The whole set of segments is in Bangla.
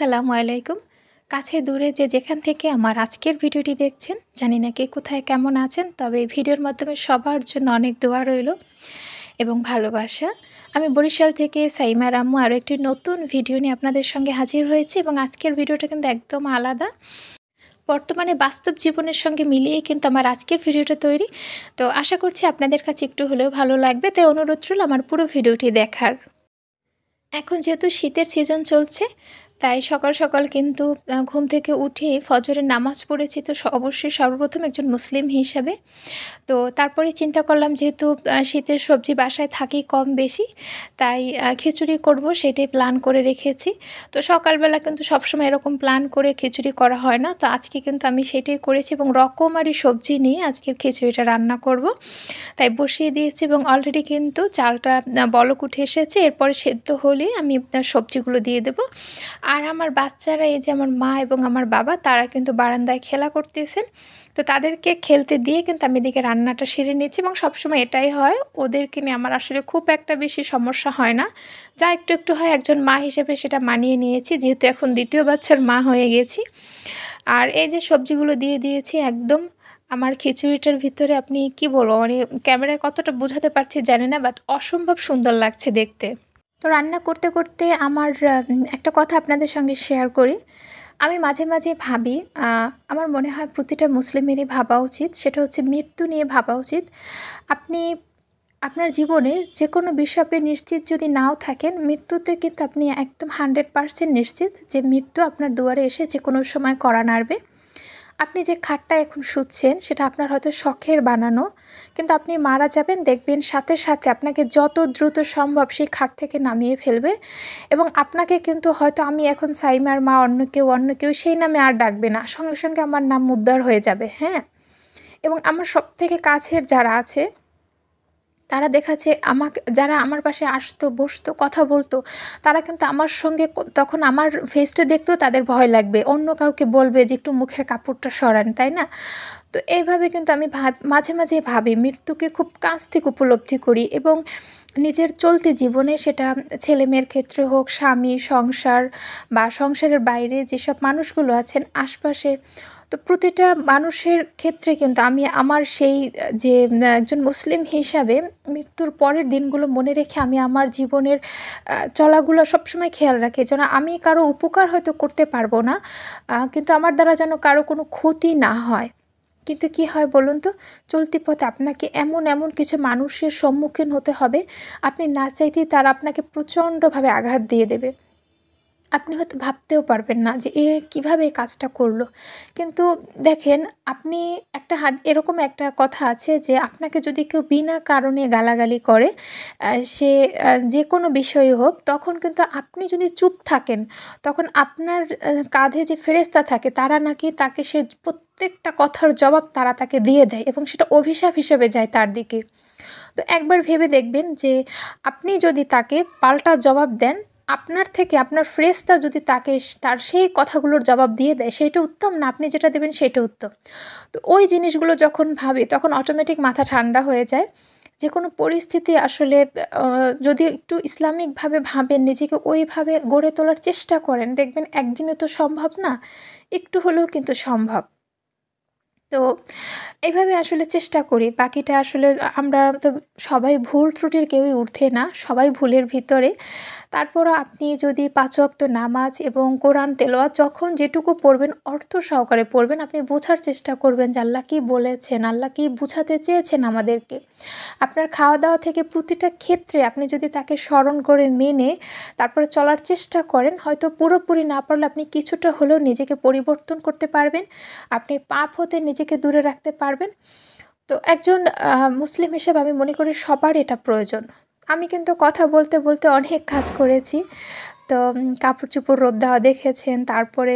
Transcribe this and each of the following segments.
আসসালামু আলাইকুম। কাছে দূরে যে যেখান থেকে আমার আজকের ভিডিওটি দেখছেন, জানি না কে কোথায় কেমন আছেন। তবে এই ভিডিওর মাধ্যমে সবার জন্য অনেক দোয়া রইলো এবং ভালোবাসা। আমি বরিশাল থেকে সাইমার আম্মু আরও একটি নতুন ভিডিও নিয়ে আপনাদের সঙ্গে হাজির হয়েছি এবং আজকের ভিডিওটা কিন্তু একদম আলাদা। বর্তমানে বাস্তব জীবনের সঙ্গে মিলিয়েই কিন্তু আমার আজকের ভিডিওটা তৈরি। তো আশা করছি আপনাদের কাছে একটু হলেও ভালো লাগবে। তাই অনুরোধ রইল আমার পুরো ভিডিওটি দেখার। এখন যেহেতু শীতের সিজন চলছে, তাই সকাল সকাল কিন্তু ঘুম থেকে উঠে ফজরের নামাজ পড়েছি। তো অবশ্যই সর্বপ্রথম একজন মুসলিম হিসাবে তো তারপরে চিন্তা করলাম, যেহেতু শীতের সবজি বাসায় থাকেই কম বেশি, তাই খিচুড়ি করব সেটাই প্ল্যান করে রেখেছি। তো সকালবেলা কিন্তু সবসময় এরকম প্ল্যান করে খিচুড়ি করা হয় না। তো আজকে কিন্তু আমি সেটাই করেছি এবং রকমারি সবজি নিয়ে আজকের খিচুড়িটা রান্না করব। তাই বসিয়ে দিয়েছি এবং অলরেডি কিন্তু চালটা বলক উঠে এসেছে। এরপরে সেদ্ধ হলেই আমি সবজিগুলো দিয়ে দেব। আর আমার বাচ্চারা, এই যে আমার মা এবং আমার বাবা, তারা কিন্তু বারান্দায় খেলা করতেছেন। তো তাদেরকে খেলতে দিয়ে কিন্তু আমি এদিকে রান্নাটা সেরে নিচ্ছি এবং সবসময় এটাই হয়, ওদেরকে নিয়ে আমার আসলে খুব একটা বেশি সমস্যা হয় না। যা একটু একটু হয়, একজন মা হিসেবে সেটা মানিয়ে নিয়েছি, যেহেতু এখন দ্বিতীয় বাচ্চার মা হয়ে গেছি। আর এই যে সবজিগুলো দিয়ে দিয়েছি একদম আমার খিচুড়িটার ভিতরে, আপনি কি বলবো, মানে ক্যামেরায় কতটা বোঝাতে পারছি জানি না, বাট অসম্ভব সুন্দর লাগছে দেখতে। তো রান্না করতে করতে আমার একটা কথা আপনাদের সঙ্গে শেয়ার করি। আমি মাঝে মাঝে ভাবি, আমার মনে হয় প্রতিটা মুসলিমেরই ভাবা উচিত, সেটা হচ্ছে মৃত্যু নিয়ে ভাবা উচিত। আপনি আপনার জীবনের যে কোনো বিষয়ে আপনি নিশ্চিত যদি নাও থাকেন, মৃত্যুতে কিন্তু আপনি একদম 100% নিশ্চিত যে মৃত্যু আপনার দুয়ারে এসে যে কোনো সময় কড়া নাড়বে। আপনি যে খাটটা এখন শুচ্ছেন সেটা আপনার হয়তো শখের বানানো, কিন্তু আপনি মারা যাবেন, দেখবেন সাথে সাথে আপনাকে যত দ্রুত সম্ভব সেই খাট থেকে নামিয়ে ফেলবে এবং আপনাকে কিন্তু হয়তো, আমি এখন সাইমার মা, অন্য কেউ সেই নামে আর ডাকবে না, সঙ্গে সঙ্গে আমার নাম উদ্ধার হয়ে যাবে। হ্যাঁ, এবং আমার সবথেকে কাছের যারা আছে, তারা দেখাচ্ছে আমাকে, যারা আমার পাশে আসতো, বসতো, কথা বলতো, তারা কিন্তু আমার সঙ্গে তখন আমার ফেসটা দেখতেও তাদের ভয় লাগবে। অন্য কাউকে বলবে যে একটু মুখের কাপড়টা সরান, তাই না? তো এইভাবে কিন্তু আমি মাঝে মাঝে ভাবি, মৃত্যুকে খুব কাছ থেকে উপলব্ধি করি এবং নিজের চলতি জীবনে, সেটা ছেলেমেয়ের ক্ষেত্রে হোক, স্বামী, সংসার বা সংসারের বাইরে যেসব মানুষগুলো আছেন আশপাশের, তো প্রতিটা মানুষের ক্ষেত্রে কিন্তু আমি আমার সেই যে একজন মুসলিম হিসাবে মৃত্যুর পরের দিনগুলো মনে রেখে আমি আমার জীবনের চলাগুলো সবসময় খেয়াল রাখি, যেন আমি কারো উপকার হয়তো করতে পারবো না, কিন্তু আমার দ্বারা যেন কারো কোনো ক্ষতি না হয়। কিন্তু কি হয় বলুন তো, চলতি পথে আপনাকে এমন এমন কিছু মানুষের সম্মুখীন হতে হবে, আপনি না চাইতেই তারা আপনাকে প্রচণ্ডভাবে আঘাত দিয়ে দেবে। আপনি হয়তো ভাবতেও পারবেন না যে এ কীভাবে এই কাজটা করলো। কিন্তু দেখেন, আপনি এরকম একটা কথা আছে যে আপনাকে যদি কেউ বিনা কারণে গালাগালি করে, সে যে কোনো বিষয়ই হোক, তখন কিন্তু আপনি যদি চুপ থাকেন, তখন আপনার কাঁধে যে ফেরেশতা থাকে, তারা নাকি তাকে সে প্রত্যেকটা কথার জবাব তারা তাকে দিয়ে দেয় এবং সেটা অভিশাপ হিসেবে যায় তার দিকে। তো একবার ভেবে দেখবেন যে আপনি যদি তাকে পাল্টা জবাব দেন, আপনার থেকে আপনার ফেরেশতা যদি তাকে তার সেই কথাগুলোর জবাব দিয়ে দেয়, সেইটা উত্তম না আপনি যেটা দেবেন সেইটা উত্তম? তো ওই জিনিসগুলো যখন ভাবি, তখন অটোমেটিক মাথা ঠান্ডা হয়ে যায়। যে কোনো পরিস্থিতি আসলে, যদি একটু ইসলামিকভাবে ভাবেন, নিজেকে ওইভাবে গড়ে তোলার চেষ্টা করেন, দেখবেন একদিনে তো সম্ভব না, একটু হলেও কিন্তু সম্ভব। তো এভাবে আসলে চেষ্টা করি। বাকিটা আসলে আমরা তো সবাই ভুল ত্রুটির কেউই ঊর্ধ্বে না। সবাই ভুলের ভিতরে। তারপরও আপনি যদি ৫ ওয়াক্ত নামাজ এবং কোরআন তেলাওয়াত যখন যেটুকু পড়বেন, অর্থ সহকারে পড়বেন। আপনি বোঝার চেষ্টা করবেন যে আল্লাহ কী বলেছেন, আল্লাহ কী বুঝাতে চেয়েছেন আমাদেরকে। আপনার খাওয়া-দাওয়া থেকে প্রতিটা ক্ষেত্রে আপনি যদি তাকে স্মরণ করে মেনে তারপরে চলার চেষ্টা করেন, হয়তো পুরোপুরি না পারলে আপনি কিছুটা হলেও নিজেকে পরিবর্তন করতে পারবেন। আপনি পাপ হতে নিজেকে দূরে রাখতে পারবেন। তো একজন মুসলিম হিসেবে আমি মনে করি সবার এটা প্রয়োজন। আমি কিন্তু কথা বলতে বলতে অনেক কাজ করেছি। তো কাপড়-চোপড় রোদ দেওয়া দেখেছেন, তারপরে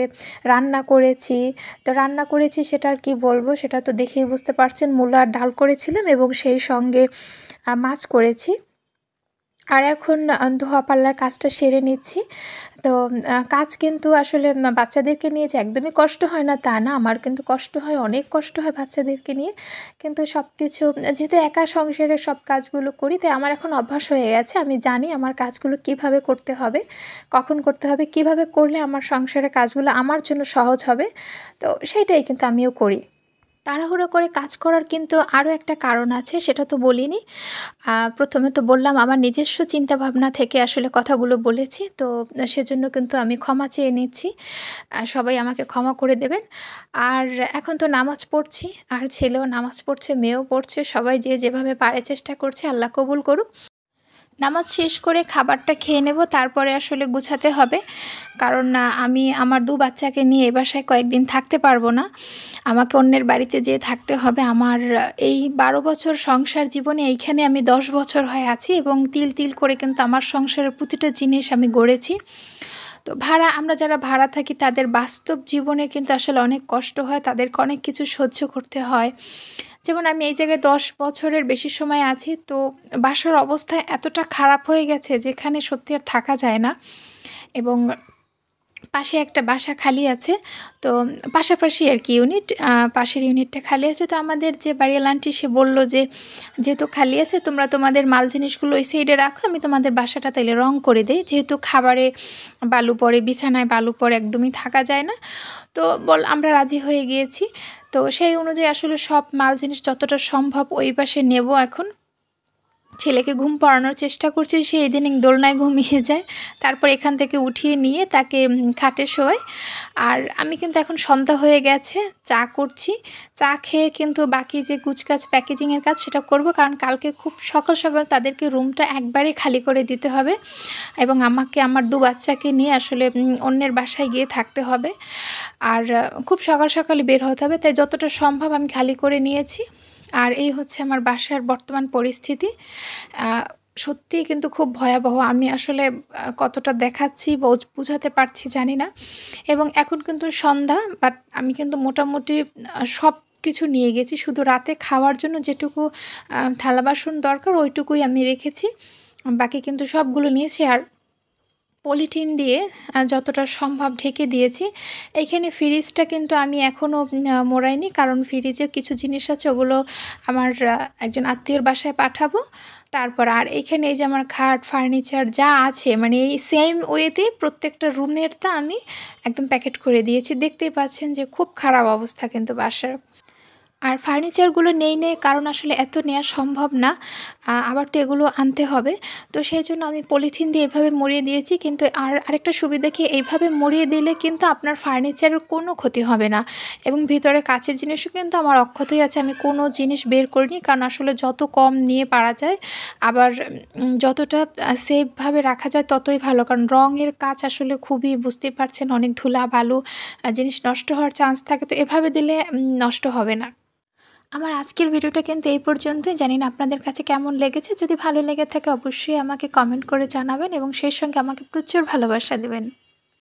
রান্না করেছি। তো রান্না করেছি সেটা আর কি বলবো, সেটা তো দেখেই বুঝতে পারছেন, মূলা আর ডাল করেছিলাম এবং সেই সঙ্গে মাছ করেছি। আর এখন ধোয়া পাল্লার কাজটা সেরে নিচ্ছি। তো কাজ কিন্তু আসলে বাচ্চাদেরকে নিয়ে যে একদমই কষ্ট হয় না তা না, আমার কিন্তু কষ্ট হয়, অনেক কষ্ট হয় বাচ্চাদেরকে নিয়ে। কিন্তু সবকিছু যেহেতু একা সংসারের সব কাজগুলো করি, তাই আমার এখন অভ্যাস হয়ে গেছে। আমি জানি আমার কাজগুলো কিভাবে করতে হবে, কখন করতে হবে, কিভাবে করলে আমার সংসারের কাজগুলো আমার জন্য সহজ হবে। তো সেইটাই কিন্তু আমিও করি। তাড়াহুড়ো করে কাজ করার কিন্তু আরও একটা কারণ আছে, সেটা তো বলিনি। প্রথমে তো বললাম আমার নিজস্ব চিন্তাভাবনা থেকে আসলে কথাগুলো বলেছি। তো সেজন্য কিন্তু আমি ক্ষমা চেয়ে নিচ্ছি। সবাই আমাকে ক্ষমা করে দেবেন। আর এখন তো নামাজ পড়ছি, আর ছেলেও নামাজ পড়ছে, মেয়েও পড়ছে। সবাই যে যেভাবে পারে চেষ্টা করছে, আল্লাহ কবুল করুক। নামাজ শেষ করে খাবারটা খেয়ে নেব, তারপরে আসলে গুছাতে হবে। কারণ আমি আমার ২ বাচ্চাকে নিয়ে এ বাসায় কয়েকদিন থাকতে পারবো না। আমাকে অন্যের বাড়িতে যেয়ে থাকতে হবে। আমার এই ১২ বছর সংসার জীবনে এইখানে আমি ১০ বছর হয়ে আছি, এবং তিল তিল করে কিন্তু আমার সংসারের প্রতিটা জিনিস আমি গড়েছি। তো আমরা যারা ভাড়া থাকি তাদের বাস্তব জীবনে কিন্তু আসলে অনেক কষ্ট হয়, তাদেরকে অনেক কিছু সহ্য করতে হয়। যেমন আমি এই জায়গায় ১০ বছরের বেশি সময় আছি, তো বাসার অবস্থা এতটা খারাপ হয়ে গেছে যেখানে সত্যি আর থাকা যায় না। এবং পাশে একটা বাসা খালি আছে, তো পাশাপাশি আর কি ইউনিট, পাশের ইউনিটটা খালি আছে। তো আমাদের যে বাড়িওয়ালা আন্টি সে বলল যে, যেহেতু খালি আছে তোমরা তোমাদের মাল জিনিসগুলো ওই সাইডে রাখো, আমি তোমাদের বাসাটা তাইলে রং করে দেই, যেহেতু খাবারে বালু পড়ে, বিছানায় বালু পড়ে, একদমই থাকা যায় না। তো আমরা রাজি হয়ে গিয়েছি। তো সেই অনুযায়ী আসলে সব মাল জিনিস যতটা সম্ভব ওই পাশে নেব এখন। ছেলেকে ঘুম পাড়ানোর চেষ্টা করছি, সে ইদানিং দোলনায় ঘুমিয়ে যায়। তারপর এখান থেকে উঠিয়ে নিয়ে তাকে খাটে শোয়াই। আর আমি কিন্তু এখন সন্ধ্যা হয়ে গেছে, চা করছি। চা খেয়ে কিন্তু বাকি যে গুছকাজ প্যাকেজিংয়ের কাজ সেটা করব, কারণ কালকে খুব সকাল সকাল তাদেরকে রুমটা একবারে খালি করে দিতে হবে, এবং আমাকে আমার ২ বাচ্চাকে নিয়ে আসলে অন্যের বাসায় গিয়ে থাকতে হবে। আর খুব সকাল সকালই বের হতে হবে, তাই যতটা সম্ভব আমি খালি করে নিয়েছি। আর এই হচ্ছে আমার বাসার বর্তমান পরিস্থিতি। সত্যিই কিন্তু খুব ভয়াবহ। আমি আসলে কতটা দেখাচ্ছি বা বুঝাতে পারছি জানি না। এবং এখন কিন্তু সন্ধ্যা, বাট আমি কিন্তু মোটামুটি সব কিছু নিয়ে গেছি। শুধু রাতে খাওয়ার জন্য যেটুকু থালা বাসন দরকার ওইটুকুই আমি রেখেছি। বাকি কিন্তু সবগুলো নিয়েছি। আর পলিথিন দিয়ে যতটা সম্ভব ঢেকে দিয়েছি। এইখানে ফ্রিজটা কিন্তু আমি এখনও মোড়াইনি, কারণ ফ্রিজে কিছু জিনিস আছে ওগুলো আমার একজন আত্মীয়র বাসায় পাঠাবো। তারপর আর এইখানে এই যে আমার খাট, ফার্নিচার যা আছে, মানে এই সেম ওয়েতে প্রত্যেকটা রুমেরটা আমি একদম প্যাকেট করে দিয়েছি। দেখতেই পাচ্ছেন যে খুব খারাপ অবস্থা কিন্তু বাসার। আর ফার্নিচারগুলো নেই কারণ আসলে এত নেওয়া সম্ভব না। আবার তো এগুলো আনতে হবে। তো সেইজন্য আমি পলিথিন দিয়ে এভাবে মুড়িয়ে দিয়েছি। কিন্তু আরেকটা সুবিধা কি, এইভাবে মুড়িয়ে দিলে কিন্তু আপনার ফার্নিচারের কোনো ক্ষতি হবে না, এবং ভিতরে কাচের জিনিসও কিন্তু আমার অক্ষতই আছে। আমি কোনো জিনিস বের করিনি, কারণ আসলে যত কম নিয়ে পারা যায়, আবার যতটা সেফভাবে রাখা যায় ততই ভালো। কারণ রঙের কাজ আসলে খুবই, বুঝতেই পারছেন, অনেক ধুলা বালু, জিনিস নষ্ট হওয়ার চান্স থাকে। তো এভাবে দিলে নষ্ট হবে না। আমার আজকের ভিডিওটা কিন্তু এই পর্যন্তই। জানি না আপনাদের কাছে কেমন লেগেছে। যদি ভালো লেগে থাকে অবশ্যই আমাকে কমেন্ট করে জানাবেন, এবং সেই সঙ্গে আমাকে প্রচুর ভালোবাসা দেবেন।